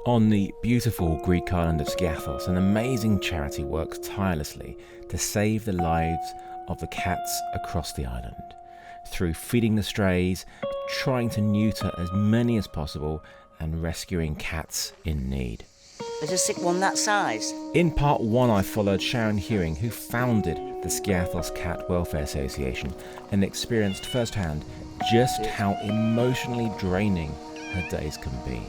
On the beautiful Greek island of Skiathos, an amazing charity works tirelessly to save the lives of the cats across the island, through feeding the strays, trying to neuter as many as possible, and rescuing cats in need. There's a sick one that size. In part 1 I followed Sharon Hewing, who founded the Skiathos Cat Welfare Association, and experienced firsthand just how emotionally draining her days can be.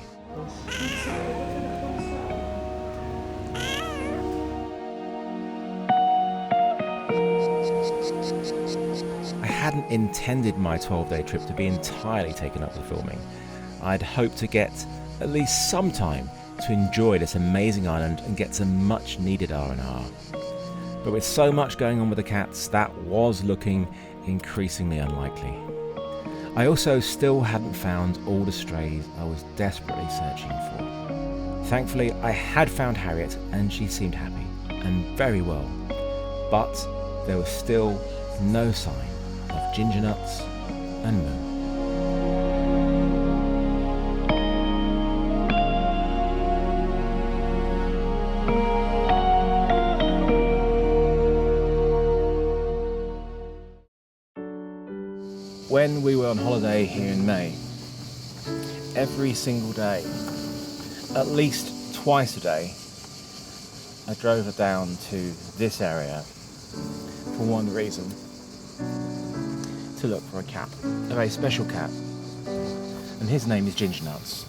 I hadn't intended my 12-day trip to be entirely taken up with filming. I'd hoped to get at least some time to enjoy this amazing island and get some much needed R&R. But with so much going on with the cats, that was looking increasingly unlikely. I also still hadn't found all the strays I was desperately searching for. Thankfully, I had found Harriet and she seemed happy and very well. But there was still no sign of Gingernuts and Moo. When we were on holiday here in May, every single day, at least twice a day, I drove her down to this area for one reason: to look for a cat, a very special cat, and his name is Gingernuts.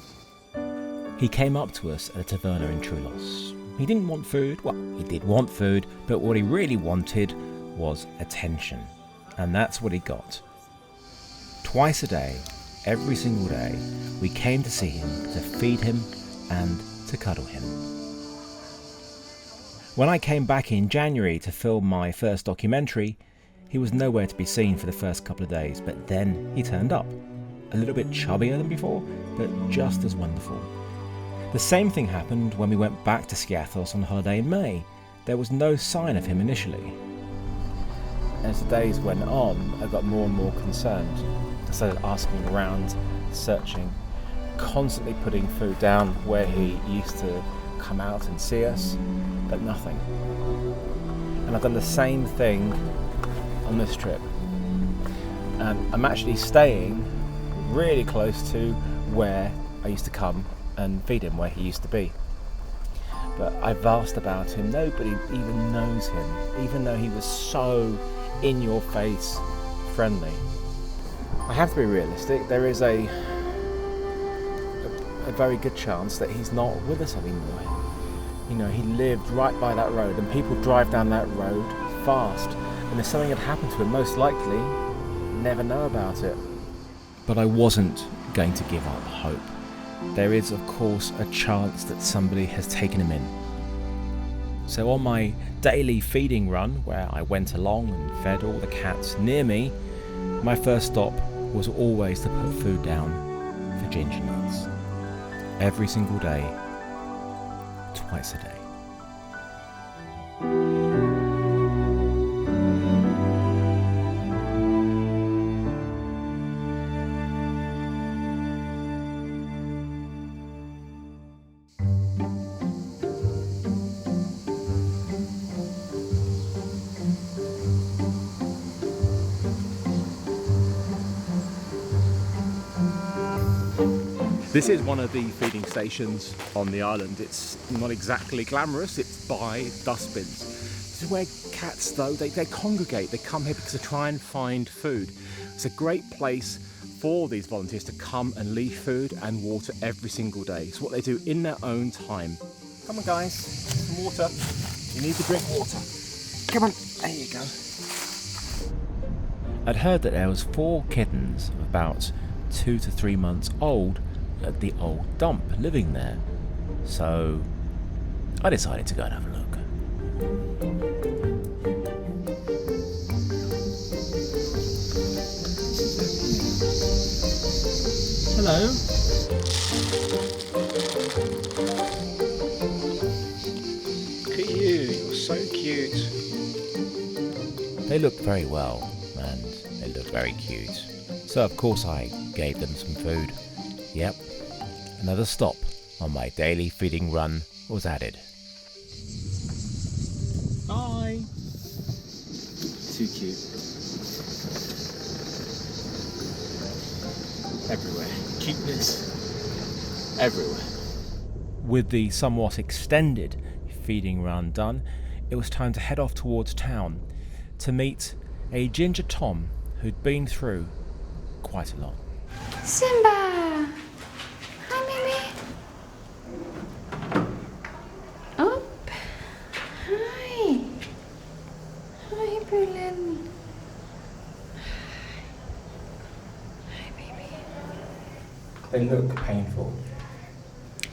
He came up to us at a taverna in Trullos. He didn't want food. Well, he did want food, but what he really wanted was attention, and that's what he got. Twice a day, every single day, we came to see him, to feed him, and to cuddle him. When I came back in January to film my first documentary, he was nowhere to be seen for the first couple of days, but then he turned up. A little bit chubbier than before, but just as wonderful. The same thing happened when we went back to Skiathos on holiday in May. There was no sign of him initially. As the days went on, I got more and more concerned. I started asking around, searching, constantly putting food down where he used to come out and see us, but nothing. And I've done the same thing on this trip. And I'm actually staying really close to where I used to come and feed him, where he used to be. But I've asked about him, nobody even knows him, even though he was so in your face friendly. I have to be realistic. There is a very good chance that he's not with us anymore. You know, he lived right by that road, and people drive down that road fast, and if something had happened to him, most likely never know about it. But I wasn't going to give up hope. There is, of course, a chance that somebody has taken him in. So on my daily feeding run, where I went along and fed all the cats near me, my first stop was always to put food down for Gingernuts. Every single day, twice a day. This is one of the feeding stations on the island. It's not exactly glamorous, it's by dustbins. This is where cats, though, they congregate. They come here because they try and find food. It's a great place for these volunteers to come and leave food and water every single day. It's what they do in their own time. Come on, guys, some water. You need to drink water. Come on, there you go. I'd heard that there was 4 kittens of about 2 to 3 months old at the old dump living there, so I decided to go and have a look. Hello. Look at you, you're so cute. They looked very well and they looked very cute, so of course I gave them some food. Yep, another stop on my daily feeding run was added. Hi! Too cute. Everywhere. Cuteness. Everywhere. With the somewhat extended feeding run done, it was time to head off towards town to meet a ginger Tom who'd been through quite a lot. Simba! Hi, baby. Oh. Hi. Hi, Berlin. Hi, baby. They look painful.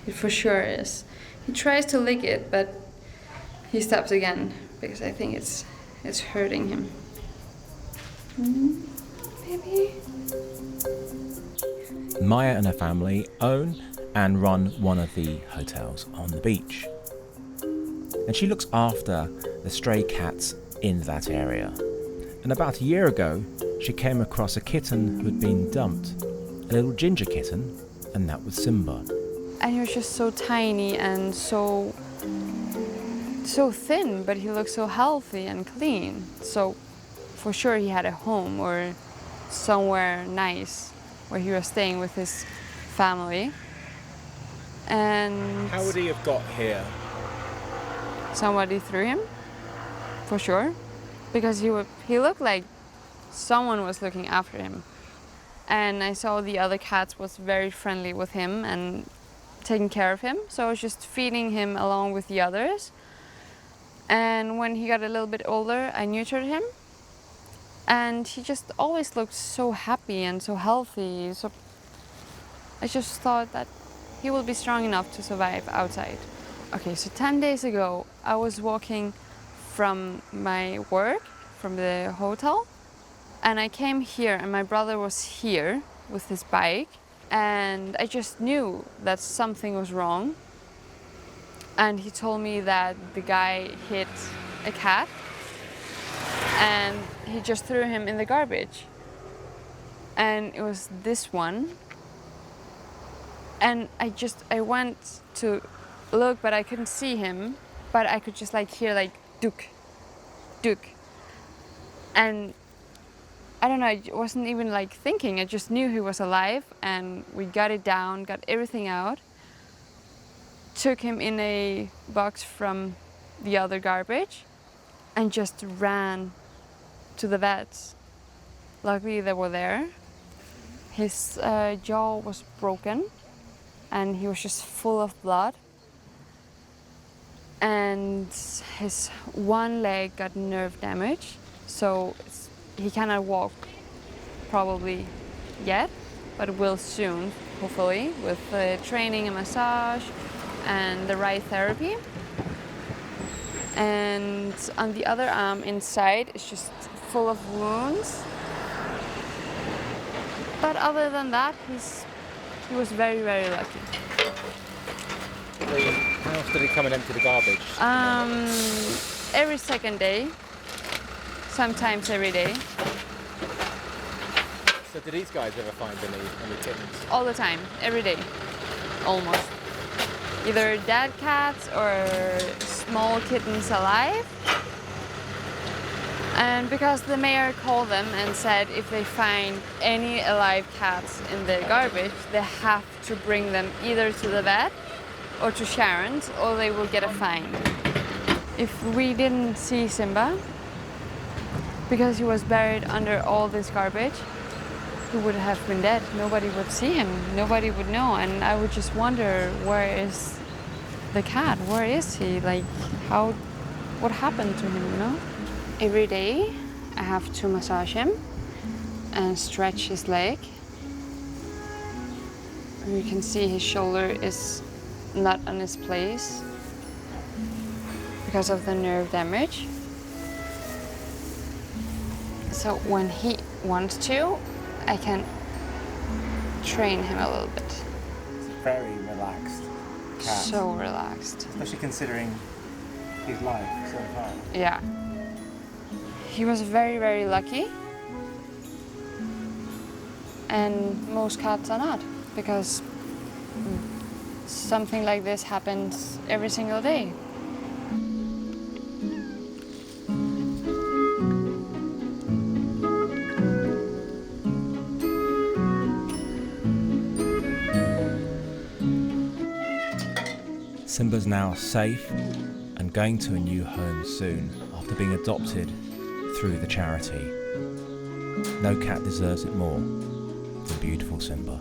It for sure is. He tries to lick it, but he stops again because I think it's hurting him. Baby. Maya and her family own and run one of the hotels on the beach. And she looks after the stray cats in that area. And about a year ago, she came across a kitten who had been dumped. A little ginger kitten, and that was Simba. And he was just so tiny and so thin, but he looked so healthy and clean. So for sure he had a home or somewhere nice where he was staying with his family. And How would he have got here? somebody threw him, for sure, because he looked like someone was looking after him. And I saw the other cats was very friendly with him and taking care of him, so I was just feeding him along with the others. And when he got a little bit older, I neutered him, and he just always looked so happy and so healthy. So I just thought that he will be strong enough to survive outside. Okay, so 10 days ago, I was walking from my work, from the hotel, and I came here, and my brother was here with his bike, and I just knew that something was wrong. And he told me that the guy hit a cat and he just threw him in the garbage. And it was this one. And I went to look, but I couldn't see him, but I could just hear duk, duk. And I don't know, I wasn't even thinking, I just knew he was alive, and we got it down, got everything out, took him in a box from the other garbage, and just ran to the vets. Luckily they were there. His jaw was broken, and he was just full of blood. And his one leg got nerve damage, so he cannot walk probably yet, but will soon, hopefully, with training and massage and the right therapy. And on the other arm inside is just full of wounds. But other than that, he was very, very lucky. How often did he come and empty the garbage? Every second day, sometimes every day. So did these guys ever find any kittens? All the time, every day, almost. Either dead cats or small kittens alive. And because the mayor called them and said if they find any alive cats in the garbage, they have to bring them either to the vet or to Sharon's, or they will get a fine. If we didn't see Simba, because he was buried under all this garbage, he would have been dead. Nobody would see him, nobody would know, and I would just wonder, where is the cat? Where is he? What happened to him, you know? Every day I have to massage him and stretch his leg. And you can see his shoulder is not on its place because of the nerve damage. So when he wants to, I can train him a little bit. It's a very relaxed cat. So relaxed. Especially considering his life so far. Yeah. He was very, very lucky. And most cats are not, because something like this happens every single day. Simba's now safe and going to a new home soon after being adopted through the charity. No cat deserves it more than beautiful Simba.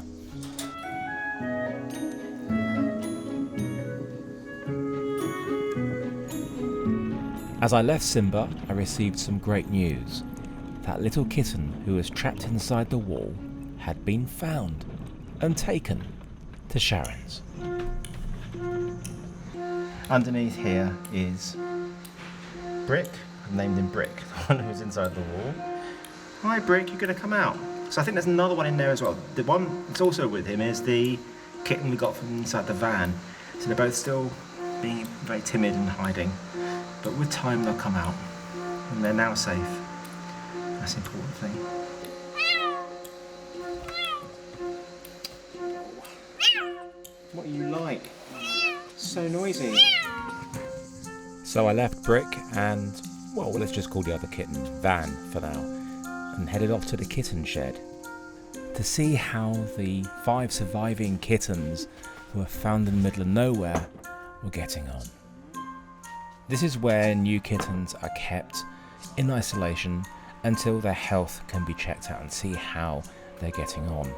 As I left Simba, I received some great news. That little kitten who was trapped inside the wall had been found and taken to Sharon's. Underneath here is Brick. I've named him Brick, the one who's inside the wall. Hi Brick, you're going to come out. So I think there's another one in there as well. The one that's also with him is the kitten we got from inside the van. So they're both still being very timid and hiding. But with time they'll come out. And they're now safe. That's the important thing. What are you like? So noisy. So I left Brick and, well, let's just call the other kitten Van for now, and headed off to the kitten shed to see how the 5 surviving kittens who were found in the middle of nowhere were getting on. This is where new kittens are kept in isolation until their health can be checked out and see how they're getting on.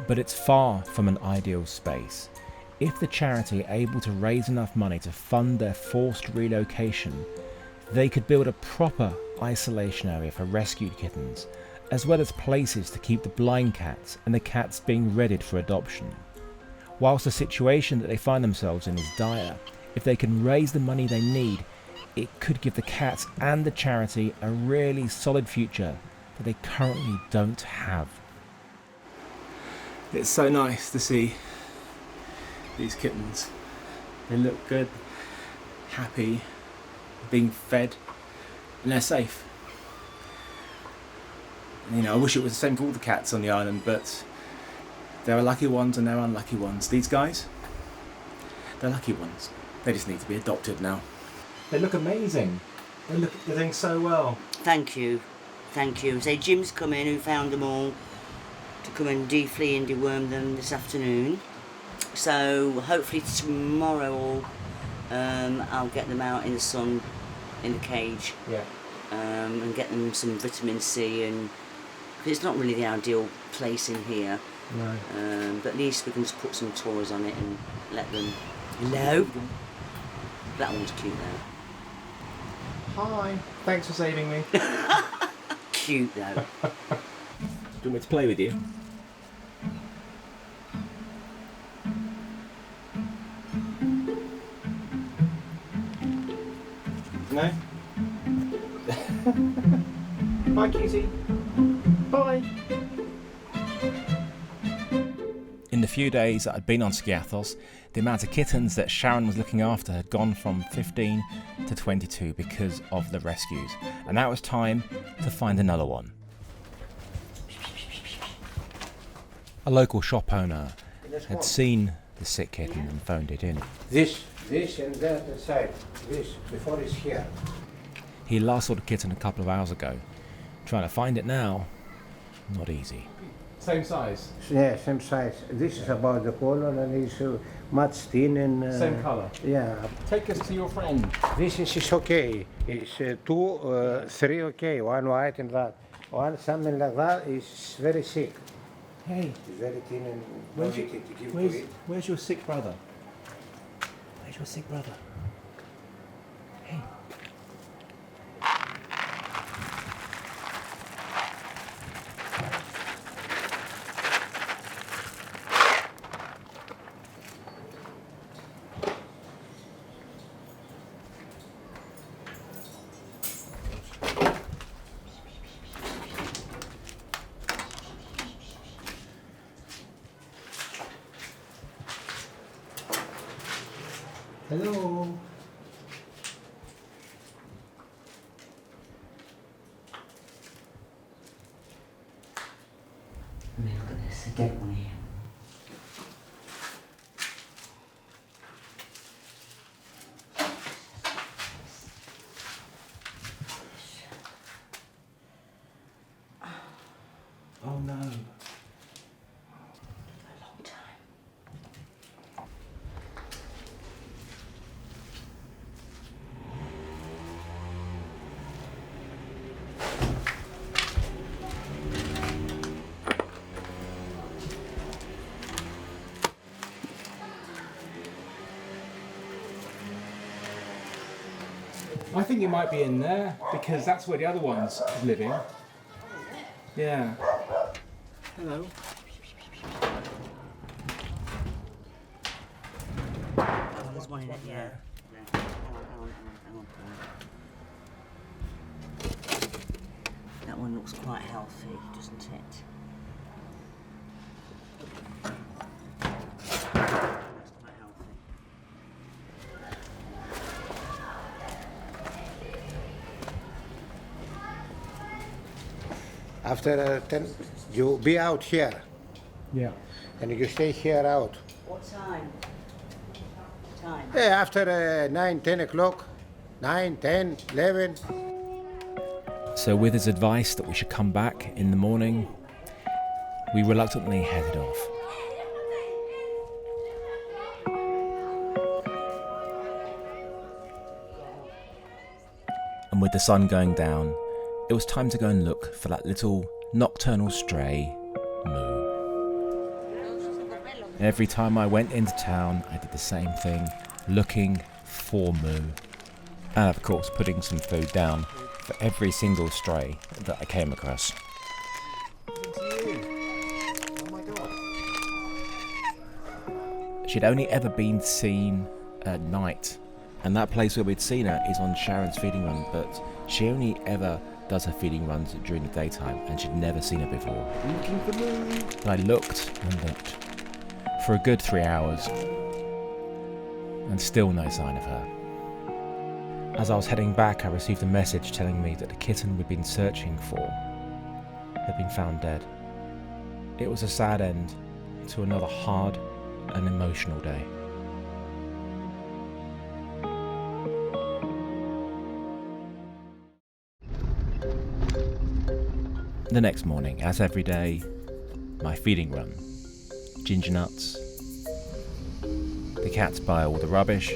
But it's far from an ideal space. If the charity are able to raise enough money to fund their forced relocation, they could build a proper isolation area for rescued kittens, as well as places to keep the blind cats and the cats being readied for adoption. Whilst the situation that they find themselves in is dire, if they can raise the money they need, it could give the cats and the charity a really solid future that they currently don't have. It's so nice to see these kittens. They look good, happy, being fed, and they're safe. You know, I wish it was the same for all the cats on the island, but there are lucky ones and there are unlucky ones. These guys, they're lucky ones. They just need to be adopted now. They look amazing. They're doing so well. Thank you. Thank you. So Jim's come in, who found them all, to come and deflea and deworm them this afternoon. So hopefully tomorrow I'll get them out in the sun in the cage. Yeah. And get them some vitamin C, and cause it's not really the ideal place in here. No. But at least we can just put some toys on it and let them. Hello. That one's cute though. Hi. Thanks for saving me. Cute though. Do you want me to play with you? No? Bye, cutie. Bye. In the few days that I'd been on Skiathos, the amount of kittens that Sharon was looking after had gone from 15 to 22 because of the rescues. And now it was time to find another one. A local shop owner had seen the sick kitten and phoned it in. This and that side. This, before it's here. He last saw the kitten a couple of hours ago. Trying to find it now, not easy. Same size? Yeah, same size. This is about the color and it's much thin and... Same colour? Yeah. Take us to your friend. This is okay. It's 2, 3 okay. One white and that. One something like that is very sick. Hey, It's very thin and where's delicate to give to where's, it. where's your sick brother? Where's your sick brother? Hey. Hello. I mean, look at this, a dead one here. Oh no. A long time. I think you might be in there because that's where the other one's living. Yeah. Hello. There's one in it, yeah. Hang on. That one looks quite healthy, doesn't it? That's quite healthy. After 10, you be out here, Yeah. and you stay here out. What time? Yeah, after 9, 10 o'clock, 9, 10, 11. So with his advice that we should come back in the morning, we reluctantly headed off. And with the sun going down, it was time to go and look for that little nocturnal stray, Moo. Every time I went into town, I did the same thing, looking for Moo. And of course, putting some food down for every single stray that I came across. She'd only ever been seen at night, and that place where we'd seen her is on Sharon's feeding run, but she only ever does her feeding runs during the daytime, and she'd never seen her before. Looking for Moo. But I looked and looked for a good 3 hours, and still no sign of her. As I was heading back, I received a message telling me that the kitten we'd been searching for had been found dead. It was a sad end to another hard and emotional day. The next morning, as every day, my feeding run. Gingernuts. The cats buy all the rubbish.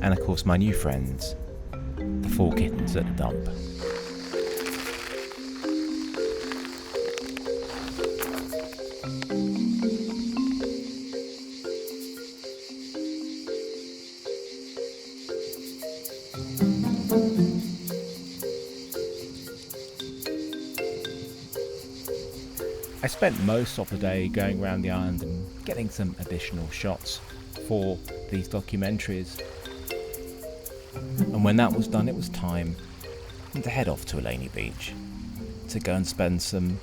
And of course my new friends, the 4 kittens at the dump. I spent most of the day going around the island and getting some additional shots for these documentaries. And when that was done, it was time to head off to Elaney Beach to go and spend some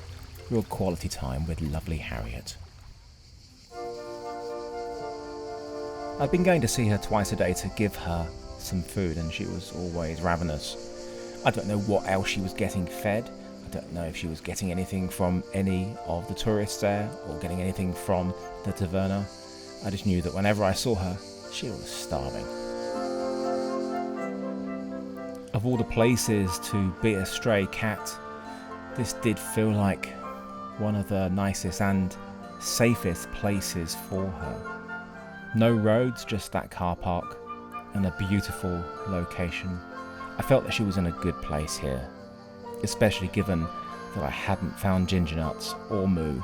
real quality time with lovely Harriet. I'd been going to see her twice a day to give her some food, and she was always ravenous. I don't know what else she was getting fed. I don't know if she was getting anything from any of the tourists there or getting anything from the taverna. I just knew that whenever I saw her, she was starving. Of all the places to be a stray cat, this did feel like one of the nicest and safest places for her. No roads, just that car park and a beautiful location. I felt that she was in a good place here, especially given that I hadn't found Gingernuts or Moo.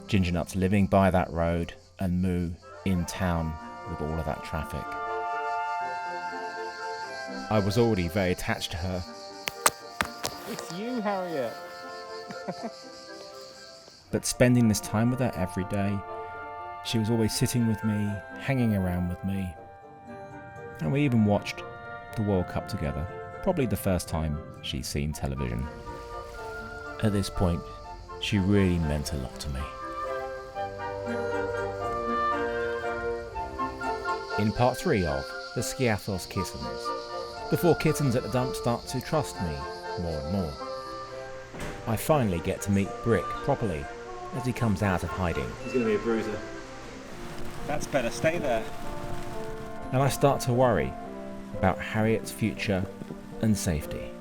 Gingernuts living by that road and Moo in town with all of that traffic. I was already very attached to her. It's you, Harriet! But spending this time with her every day, she was always sitting with me, hanging around with me. And we even watched the World Cup together, probably the first time she's seen television. At this point, she really meant a lot to me. In part 3 of the Skiathos Kittens, the 4 kittens at the dump start to trust me more and more. I finally get to meet Brick properly as he comes out of hiding. He's going to be a bruiser. That's better, stay there. And I start to worry about Harriet's future and safety.